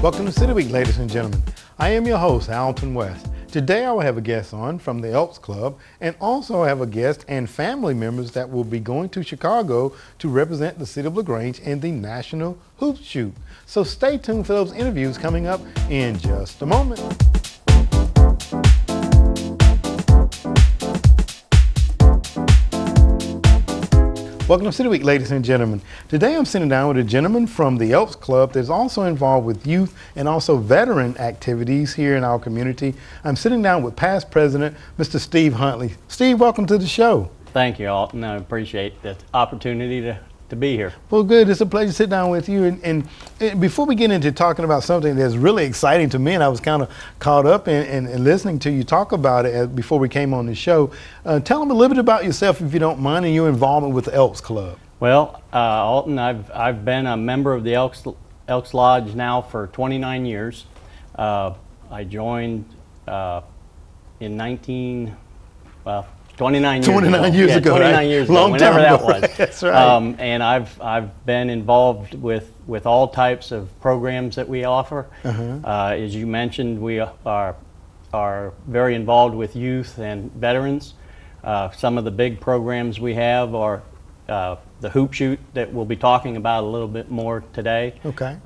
Welcome to City Week, ladies and gentlemen. I am your host, Alton West. Today I will have a guest on from the Elks Club, and also have a guest and family members that will be going to Chicago to represent the City of LaGrange in the National Hoop Shoot. So stay tuned for those interviews coming up in just a moment. Welcome to City Week, ladies and gentlemen. Today I'm sitting down with a gentleman from the Elks Club that's also involved with youth and also veteran activities here in our community. I'm sitting down with past president, Mr. Steve Huntley. Steve, welcome to the show. Thank you, Alton. I appreciate the opportunity to be here. Well, good. It's a pleasure to sit down with you. And before we get into talking about something that's really exciting to me, and I was kind of caught up in listening to you talk about it before we came on the show, tell them a little bit about yourself, if you don't mind, and your involvement with the Elks Club. Well, Alton, I've been a member of the Elks Lodge now for 29 years. I joined in 29 years ago. 29 years ago, Long whenever time that ago. was. That's right. And I've been involved with all types of programs that we offer. As you mentioned, we are very involved with youth and veterans. Some of the big programs we have are the Hoop Shoot that we'll be talking about a little bit more today. Okay.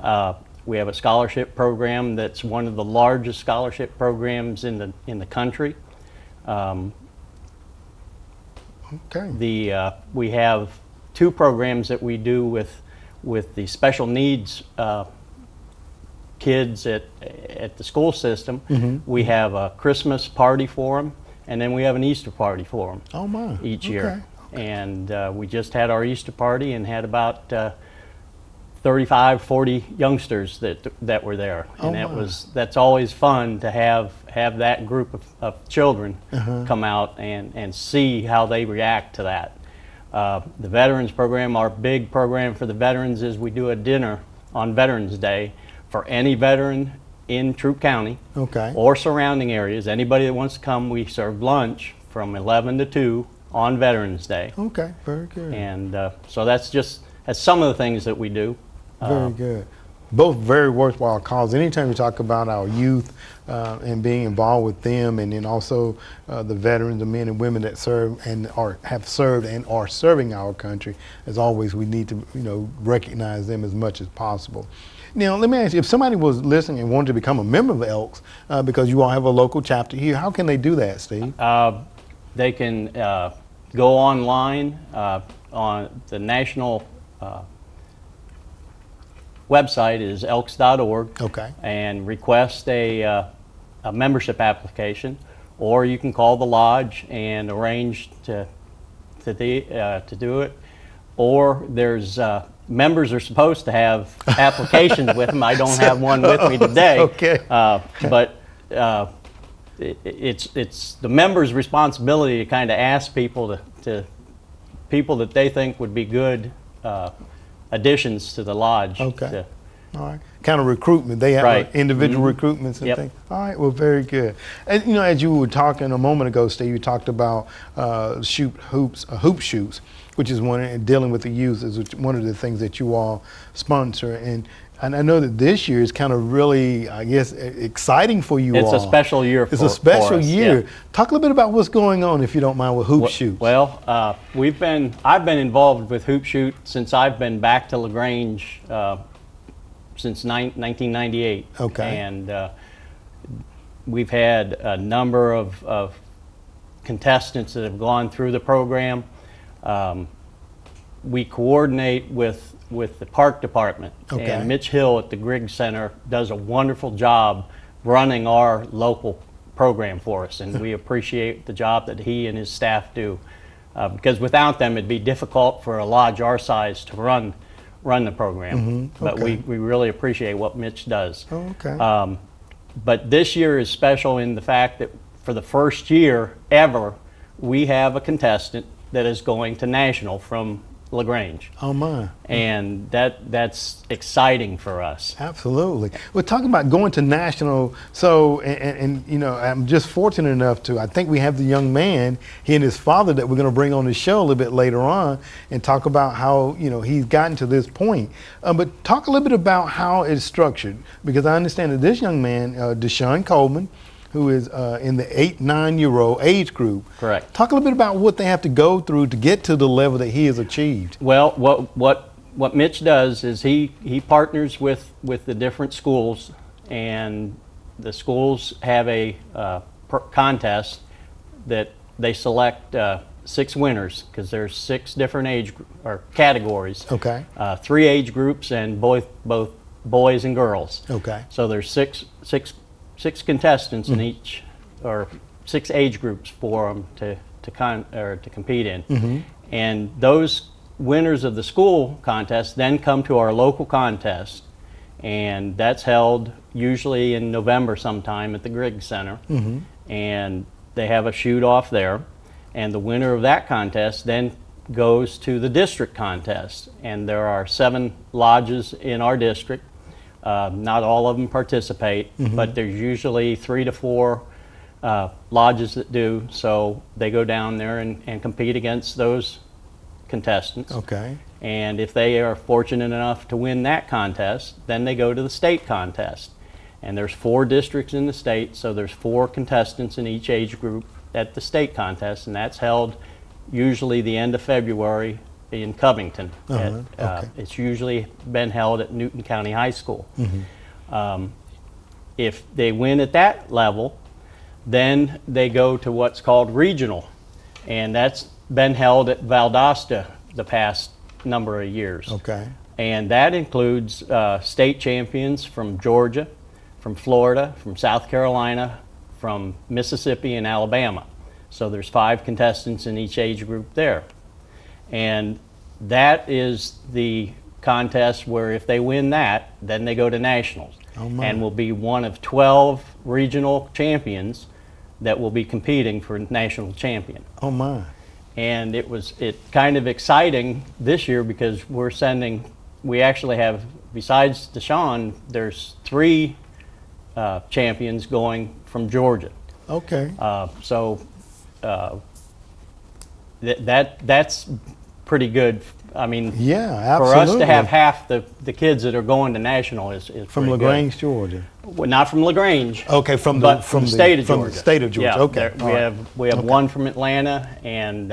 We have a scholarship program that's one of the largest scholarship programs in the country. Okay. We have two programs that we do with the special needs kids at the school system. We have a Christmas party for them, and then we have an Easter party for them. Oh my! Each year. Okay. And we just had our Easter party and had about 35, 40 youngsters that were there, and that's always fun to have that group of children come out and see how they react to that. The Veterans Program, our big program for the veterans, is we do a dinner on Veterans Day for any veteran in Troup County or surrounding areas. Anybody that wants to come, we serve lunch from 11 to 2 on Veterans Day. Okay, very good. And so that's some of the things that we do. Very good. Both very worthwhile causes. Anytime we talk about our youth and being involved with them, and then also the veterans, the men and women that serve and have served and are serving our country, as always, we need to recognize them as much as possible. Now, let me ask you, if somebody was listening and wanted to become a member of the Elks, because you all have a local chapter here, how can they do that, Steve? They can go online on the national website is elks.org, and request a membership application, or you can call the lodge and arrange to do it. Or there's members are supposed to have applications with them. I don't have one with me today. But it's the members' responsibility to kind of ask people to people that they think would be good additions to the lodge. All right. Kind of recruitment. They have individual recruitments and things. All right. Well, very good. And as you were talking a moment ago, Steve, you talked about hoop shoots, which is dealing with the youth is one of the things that you all sponsor. And I know that this year is kind of really, I guess, exciting for you all. It's a special year for us. It's a special year. Yeah. Talk a little bit about what's going on, if you don't mind, with Hoop Shoots. Well, I've been involved with Hoop Shoot since I've been back to LaGrange since 1998. And we've had a number of contestants that have gone through the program. We coordinate with the park department, and Mitch Hill at the Griggs Center does a wonderful job running our local program for us, and we appreciate the job that he and his staff do, because without them it'd be difficult for a lodge our size to run the program. But we really appreciate what Mitch does. But this year is special in the fact that for the first year ever we have a contestant that is going to national from LaGrange. Oh my. And that's exciting for us. Absolutely. We're talking about going to national. So, and you know, I'm just fortunate enough to, I think we have the young man, he and his father, that we're going to bring on the show a little bit later on and talk about how, you know, he's gotten to this point. But talk a little bit about how it's structured, because I understand that this young man, Deshaun Coleman, who is in the 8-9-year-old age group. Correct. Talk a little bit about what they have to go through to get to the level that he has achieved. Well, what Mitch does is he partners with the different schools, and the schools have a contest that they select 6 winners, because there's 6 different or categories. Okay. 3 age groups and both boys and girls. Okay. So there's six contestants in each, or 6 age groups for them to compete in. And those winners of the school contest then come to our local contest, and that's held usually in November sometime at the Griggs Center. And they have a shoot off there, and the winner of that contest then goes to the district contest. And there are 7 lodges in our district. Not all of them participate, but there's usually 3 to 4 lodges that do. So they go down there and compete against those contestants. Okay. And if they are fortunate enough to win that contest, then they go to the state contest. And there's 4 districts in the state, so there's 4 contestants in each age group at the state contest, and that's held usually the end of February in Covington. Okay. It's usually been held at Newton County High School. If they win at that level, then they go to what's called regional, and that's been held at Valdosta the past number of years. Okay. And that includes state champions from Georgia, from Florida, from South Carolina, from Mississippi and Alabama. So there's 5 contestants in each age group there. And that is the contest where if they win that, then they go to nationals. And will be one of 12 regional champions that will be competing for national champion. Oh my. And it kind of exciting this year, because we actually have, besides Deshaun, there's 3 champions going from Georgia. Okay. That's pretty good. I mean, yeah, for absolutely. us to have half the kids that are going to national is from LaGrange, Georgia. Well, not from LaGrange. Okay, from the state of Georgia. From the state of Georgia. Yeah, okay. We have one from Atlanta, and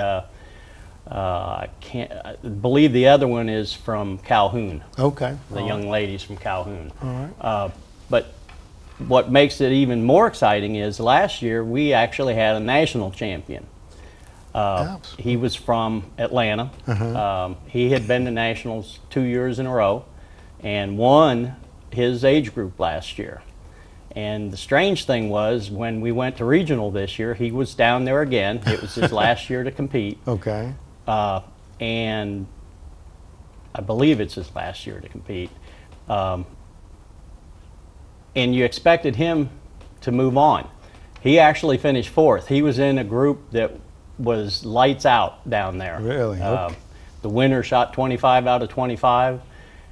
I believe the other one is from Calhoun. Okay. The young ladies from Calhoun. All right. But what makes it even more exciting is last year we actually had a national champion. He was from Atlanta. He had been to nationals 2 years in a row and won his age group last year. And the strange thing was, when we went to regional this year, he was down there again. It was his last year to compete. Okay. And I believe it's his last year to compete. And you expected him to move on. He actually finished 4th. He was in a group that was lights out down there. Really? Okay. The winner shot 25 out of 25,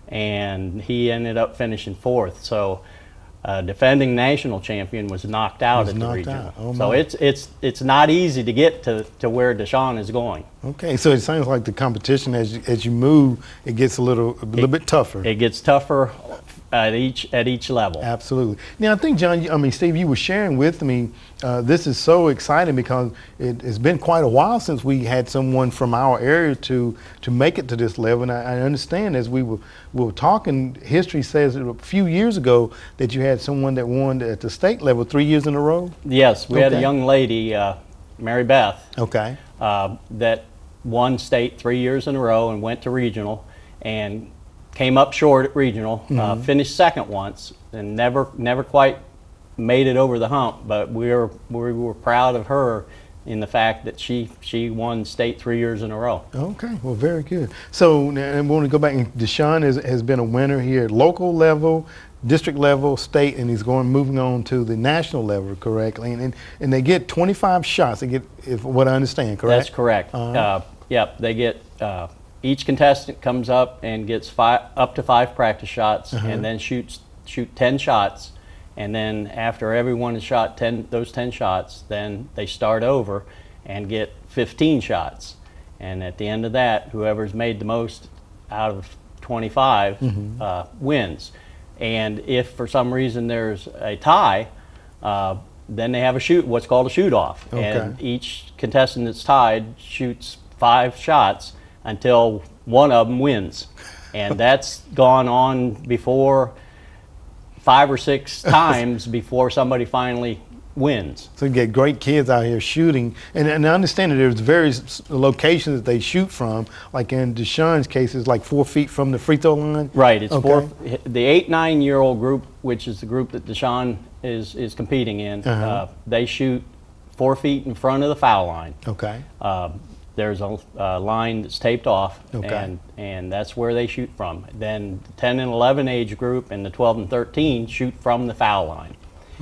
and he ended up finishing 4th. So defending national champion was knocked out at the regional. Oh, so it's not easy to get to where Deshaun is going. Okay, so it sounds like the competition as you move, it gets a little bit tougher. It gets tougher at each level. Absolutely. Now, I think, John, Steve, you were sharing with me, this is so exciting because it's been quite a while since we had someone from our area to make it to this level. And I understand, as we were talking, history says that a few years ago that you had someone that won at the state level 3 years in a row? Yes, we had a young lady, Mary Beth, okay, that won state 3 years in a row and went to regional and came up short at regional, finished 2nd once, and never quite made it over the hump. But we were proud of her in the fact that she won state 3 years in a row. Okay, well, very good. So, and we want to go back, and Deshaun has been a winner here at local level, district level, state, and he's moving on to the national level, correctly? And they get 25 shots. They get, if what I understand, correct? That's correct. Yep, they get each contestant comes up and gets up to 5 practice shots, and then shoot 10 shots, and then after everyone has shot those 10 shots, then they start over and get 15 shots, and at the end of that, whoever's made the most out of 25 wins. And if for some reason there's a tie, then they have what's called a shoot-off, and each contestant that's tied shoots 5 shots until one of them wins, and that's gone on before 5 or 6 times before somebody finally wins. So you get great kids out here shooting, and I understand that there's various locations that they shoot from. Like in Deshaun's case, it's like 4 feet from the free throw line. Right. It's the 8-9-year-old group, which is the group that Deshaun is competing in. They shoot 4 feet in front of the foul line. Okay. There's a line that's taped off, and that's where they shoot from. Then the 10 and 11 age group and the 12 and 13 shoot from the foul line.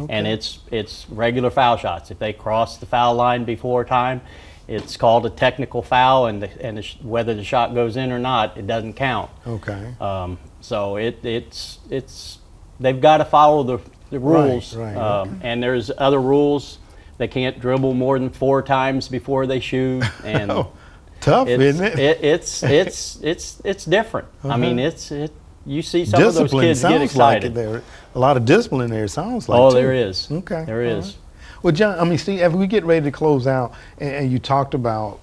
And it's regular foul shots. If they cross the foul line before time, it's called a technical foul, and whether the shot goes in or not, it doesn't count. Okay. So they've got to follow the rules. Right. And there's other rules. They can't dribble more than 4 times before they shoot, and tough, isn't it? It's different. I mean, you see some of those kids get excited. Like a lot of discipline there. It sounds like. Oh, there is. Okay, there is. Well, John, I mean, Steve, as we get ready to close out, and you talked about,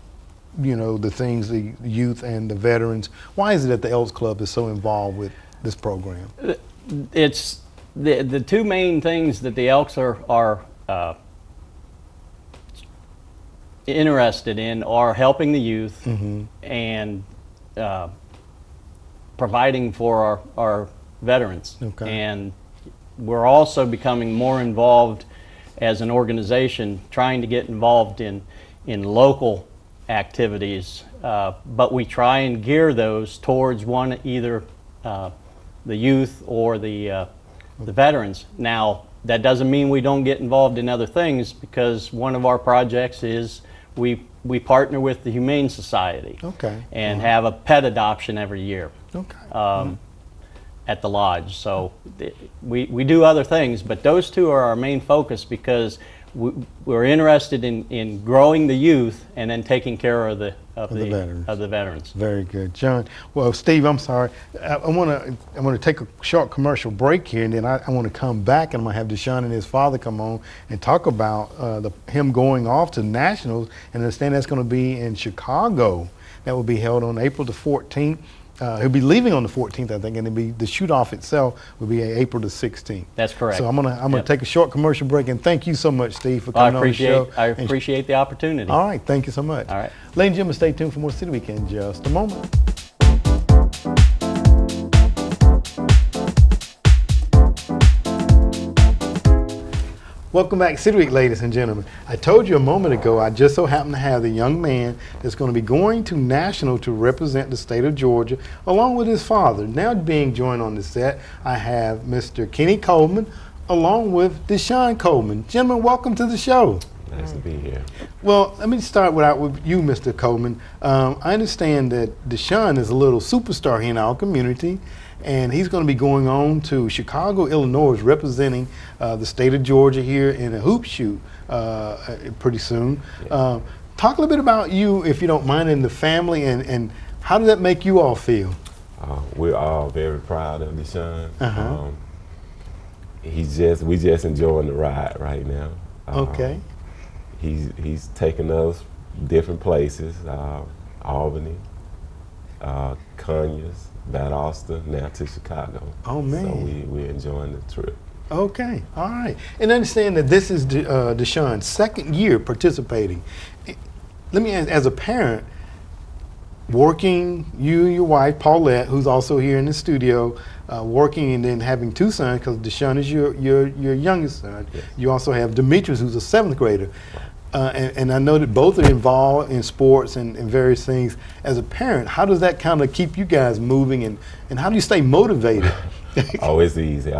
the things, the youth and the veterans. Why is it that the Elks Club is so involved with this program? It's the 2 main things that the Elks are interested in are helping the youth and providing for our veterans. And we're also becoming more involved as an organization, trying to get involved in local activities, but we try and gear those towards either the youth or the veterans. Now, that doesn't mean we don't get involved in other things, because one of our projects is we partner with the Humane Society and have a pet adoption every year at the lodge. So we do other things, but those 2 are our main focus, because we're interested in growing the youth and then taking care of the veterans. Very good, John. Well, Steve, I'm sorry. I want to take a short commercial break here, and then I want to come back, and I'm going to have Deshaun and his father come on and talk about him going off to nationals, and understand that's going to be in Chicago. That will be held on April the 14th. He'll be leaving on the 14th, I think, and the shoot-off itself will be April the 16th. That's correct. So I'm gonna take a short commercial break, and thank you so much, Steve, for coming on the show. I appreciate the opportunity. All right, thank you so much. All right. Ladies and gentlemen, stay tuned for more City Week in just a moment. Welcome back, City Week, ladies and gentlemen. I told you a moment ago, I just so happen to have the young man that's going to be going to national to represent the state of Georgia, along with his father. Now being joined on the set, I have Mr. Kenny Coleman, along with Deshaun Coleman. Gentlemen, welcome to the show. Nice to be here. Well, let me start with you, Mr. Coleman. I understand that Deshaun is a little superstar here in our community, and he's going to be going on to Chicago, Illinois, representing the state of Georgia here in a hoop shoot pretty soon. Talk a little bit about you, if you don't mind, and the family, and how does that make you all feel? We're all very proud of Deshaun. We just enjoying the ride right now. Okay. He's taking us different places, Albany, Conyers, Valdosta, now to Chicago. Oh, man. So we're enjoying the trip. Okay, all right. And understand that this is Deshaun's 2nd year participating. Let me ask, as a parent, working, you and your wife, Paulette, who's also here in the studio, working and then having 2 sons, because Deshaun is your youngest son. Yes. You also have Demetrius, who's a 7th grader. And I know that both are involved in sports and various things. As a parent, how does that kind of keep you guys moving, and how do you stay motivated? Oh, it's easy.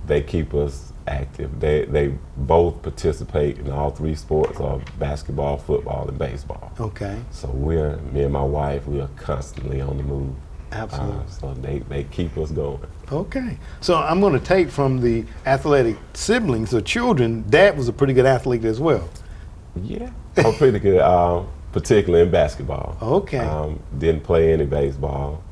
They keep us active. They both participate in all three sports of basketball, football, and baseball. Okay. So me and my wife, we are constantly on the move. Absolutely. So they keep us going. Okay. So I'm going to take from the athletic siblings or children, Dad was a pretty good athlete as well. Yeah, I'm pretty good, particularly in basketball. Okay. Didn't play any baseball.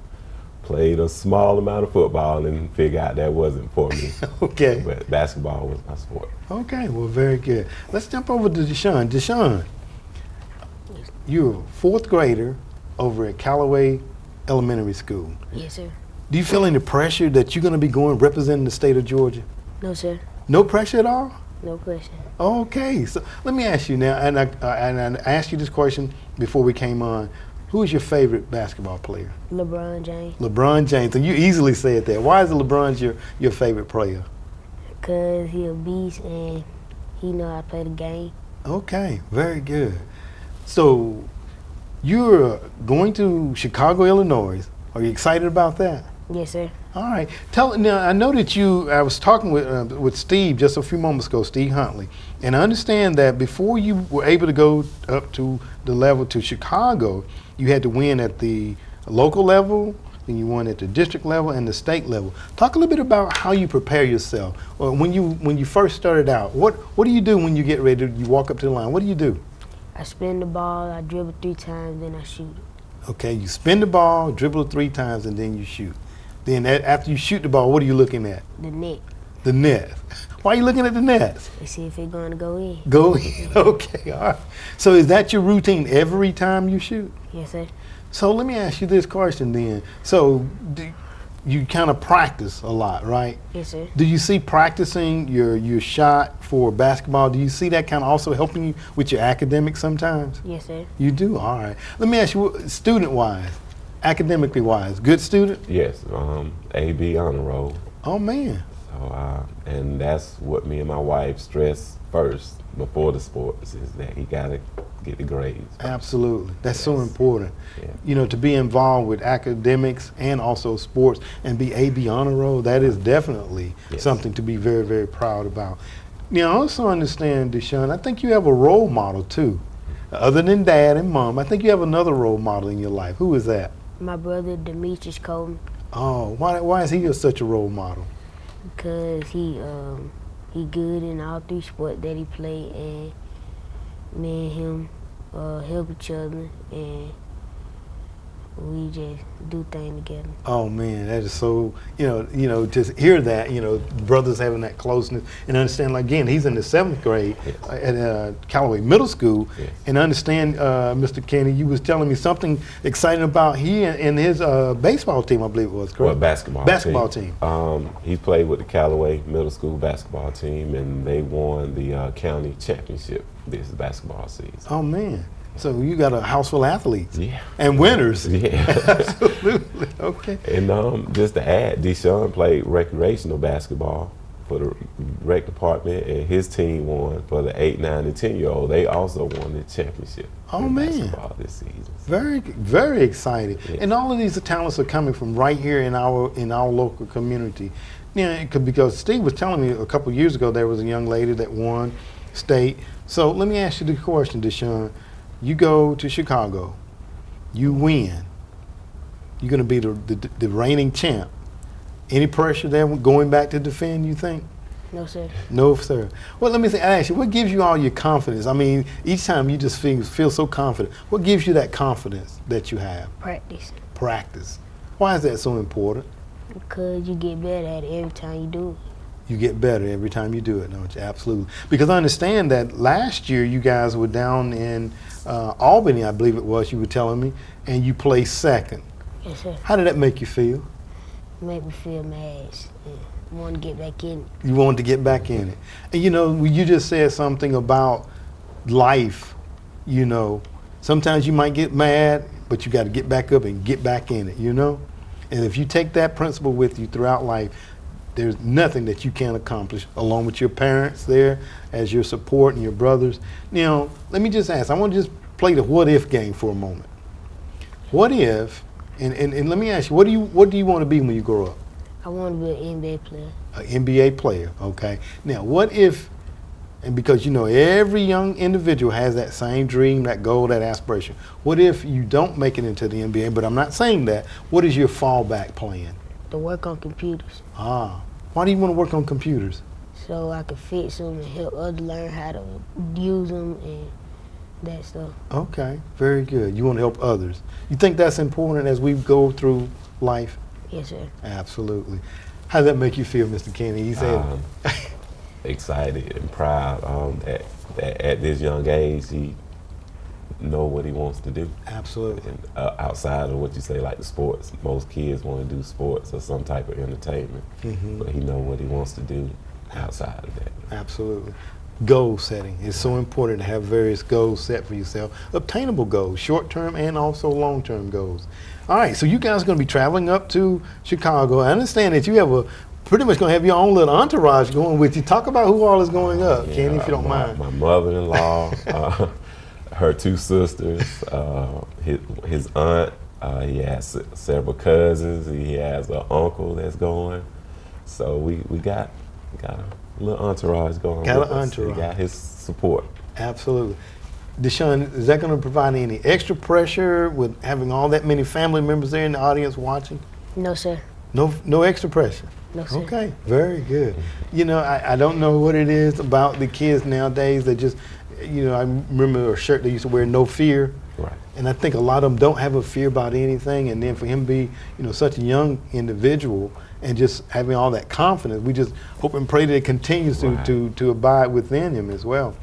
Played a small amount of football and figured out that wasn't for me. Okay. But basketball was my sport. Okay, well, very good. Let's jump over to Deshaun. Deshaun, you're a fourth grader over at Callaway Elementary School. Yes, sir. Do you feel any pressure that you're going to be going representing the state of Georgia? No, sir. No pressure at all? No question. Okay, so let me ask you now, and I asked you this question before we came on. Who is your favorite basketball player? LeBron James. LeBron James, and you easily said that. Why is LeBron your favorite player? Because he a beast and he know how to play the game. Okay, very good. So you're going to Chicago, Illinois. Are you excited about that? Yes, sir. All right. Now, I know that I was talking with Steve just a few moments ago, Steve Huntley, and I understand that before you were able to go up to the level to Chicago, you had to win at the local level, then you won at the district level and the state level. Talk a little bit about how you prepare yourself. Or when you first started out, what do you do when you get ready? You walk up to the line. What do you do? I spin the ball, I dribble 3 times, then I shoot it. Okay, you spin the ball, dribble it 3 times, and then you shoot. Then after you shoot the ball, what are you looking at? The net. The net. Why are you looking at the nets? To see if it's going to go in. Go in. Okay, all right. So is that your routine every time you shoot? Yes, sir. So let me ask you this question then. So you kind of practice a lot, right? Yes, sir. Do you see practicing your shot for basketball, do you see that kind of also helping you with your academics sometimes? Yes, sir. You do? All right. Let me ask you, student-wise, academically wise, good student? Yes, AB honor roll. Oh, man. So, and that's what me and my wife stress first before the sports is that he got to get the grades. Absolutely. That's Yes. so important. Yeah. You know, to be involved with academics and also sports and be AB honor roll, that is definitely Yes. something to be very, very proud about. Now, I also understand, Deshaun, I think you have a role model too. Other than dad and mom, I think you have another role model in your life. Who is that? My brother, Demetrius Colton, Oh, why is he such a role model? because he good in all 3 sports that he play, and me and him help each other, and we just do things together. Oh man, that is so, you know, just hear that, brothers having that closeness and understand, like, again, he's in the 7th grade Yes. at Callaway Middle School. Yes. And understand, Mr. Kenny, you was telling me something exciting about he and his baseball team, I believe it was, correct? Well, Basketball team. He played with the Callaway Middle School basketball team, and they won the county championship this basketball season. Oh man, so you got a house full of athletes. Yeah. And winners. Yeah. Absolutely, okay. And just to add, Deshaun played recreational basketball for the rec department, and his team won for the 8, 9, and 10-year-old. They also won the championship Oh, in man. basketball this season. Very, very excited. Yes. And all of these talents are coming from right here in our local community. Because Steve was telling me a couple of years ago there was a young lady that won state. So let me ask you the question, Deshaun. You go to Chicago, you win. You're going to be the reigning champ. Any pressure there going back to defend, you think? No, sir. No, sir. Well, let me ask you, what gives you all your confidence? I mean, each time you just feel so confident. What gives you that confidence that you have? Practice. Practice. Why is that so important? Because you get better at it every time you do it. You get better every time you do it, don't you? Absolutely. Because I understand that last year you guys were down in Albany, I believe it was, you were telling me, and you placed second. Yes, sir. How did that make you feel? Make me feel mad and want to get back in it. You wanted to get back in it. And you just said something about life, Sometimes you might get mad, but you got to get back up and get back in it, And if you take that principle with you throughout life, there's nothing that you can't accomplish, along with your parents there as your support and your brothers. Now, let me just ask, I want to just play the what if game for a moment. What if, and let me ask you, what do you want to be when you grow up? I want to be an NBA player. An NBA player, okay. Now, what if, and because you know every young individual has that same dream, that goal, that aspiration. What if you don't make it into the NBA, but I'm not saying that. What is your fallback plan? To work on computers Why do you want to work on computers? so I can fix them and help others learn how to use them and that stuff. Okay, very good. You want to help others. You think that's important as we go through life? Yes, sir. Absolutely. How does that make you feel, Mr. Kenny? You said Excited and proud that at this young age he know what he wants to do. absolutely. And outside of what you say, like the sports, most kids want to do sports or some type of entertainment, but he know what he wants to do outside of that. Absolutely. Goal setting is so important to have various goals set for yourself. Obtainable goals, short-term and also long-term goals. All right, so you guys are going to be traveling up to Chicago. I understand that you have pretty much going to have your own little entourage going with you. Talk about who all is going up, Kenny, if you don't mind. My mother-in-law, her two sisters, his aunt, he has several cousins, he has an uncle that's going. So we got a little entourage going. Got with an us. entourage. He got his support. Absolutely. Deshaun, is that going to provide any extra pressure with having all that many family members there in the audience watching? No, sir. No extra pressure? No, sir. Okay, very good. You know, I don't know what it is about the kids nowadays that just, you know, I remember a shirt they used to wear, no fear. Right. And I think a lot of them don't have a fear about anything. And then for him to be, you know, such a young individual and just having all that confidence, we just hope and pray that it continues to abide within him as well.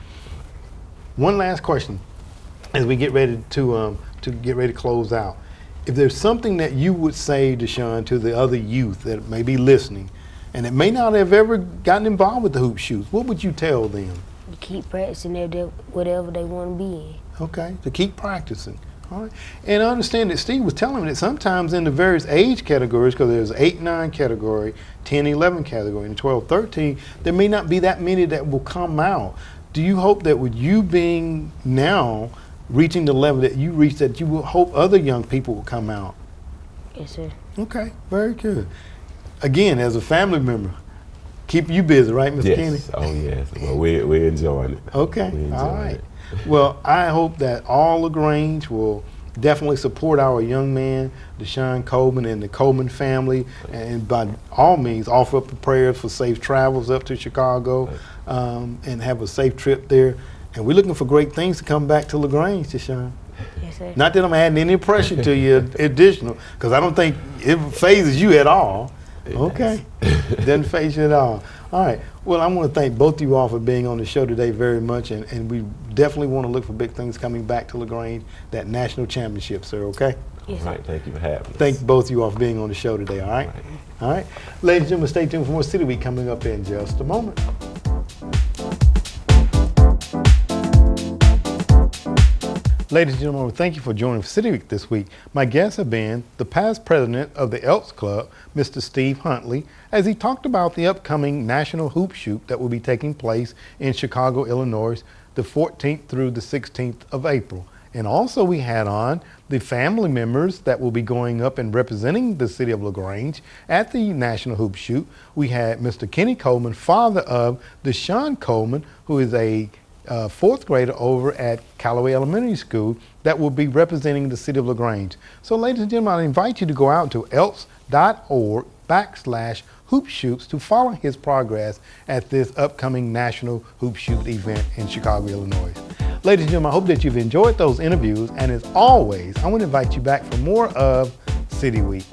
One last question as we get ready to close out. If there's something that you would say, Deshaun, to the other youth that may be listening and that may not have ever gotten involved with the hoop shoots, what would you tell them? To keep practicing whatever they want to be in. Okay, to keep practicing. All right. And I understand that Steve was telling me that sometimes in the various age categories, because there's 8-9 category, 10-11 category, and 12-13, there may not be that many that will come out. Do you hope that with you being now reaching the level that you reached, that you will hope other young people will come out? Yes, sir. Okay, very good. Again, as a family member, keep you busy, right, Mr. Yes. Kenny? Oh yes. Well, we're enjoying it. Okay, We're enjoying all right. it. Well, I hope that all LaGrange will definitely support our young man, Deshaun Coleman, and the Coleman family, and by all means offer up the prayers for safe travels up to Chicago, and have a safe trip there. And we're looking for great things to come back to LaGrange, Deshaun. Yes, sir. Not that I'm adding any pressure to you additional, because I don't think it phases you at all. Okay, doesn't phase you at all. All right. Well, I want to thank both of you all for being on the show today very much, and we definitely want to look for big things coming back to LaGrange, that national championship, sir. Okay. Yes, All sir. right. Thank you for having us. Thank both of you all for being on the show today. All right. All right. Ladies and gentlemen, stay tuned for more City Week coming up in just a moment. Ladies and gentlemen, thank you for joining City Week this week. My guests have been the past president of the Elks Club, Mr. Steve Huntley, as he talked about the upcoming National Hoop Shoot that will be taking place in Chicago, Illinois, the 14th through the 16th of April. And also we had on the family members that will be going up and representing the city of LaGrange at the National Hoop Shoot. We had Mr. Kenny Coleman, father of Deshaun Coleman, who is a fourth grader over at Callaway Elementary School that will be representing the city of LaGrange. So ladies and gentlemen, I invite you to go out to elks.org/hoop shoots to follow his progress at this upcoming National Hoop Shoot event in Chicago, Illinois. Ladies and gentlemen, I hope that you've enjoyed those interviews, and as always, I want to invite you back for more of City Week.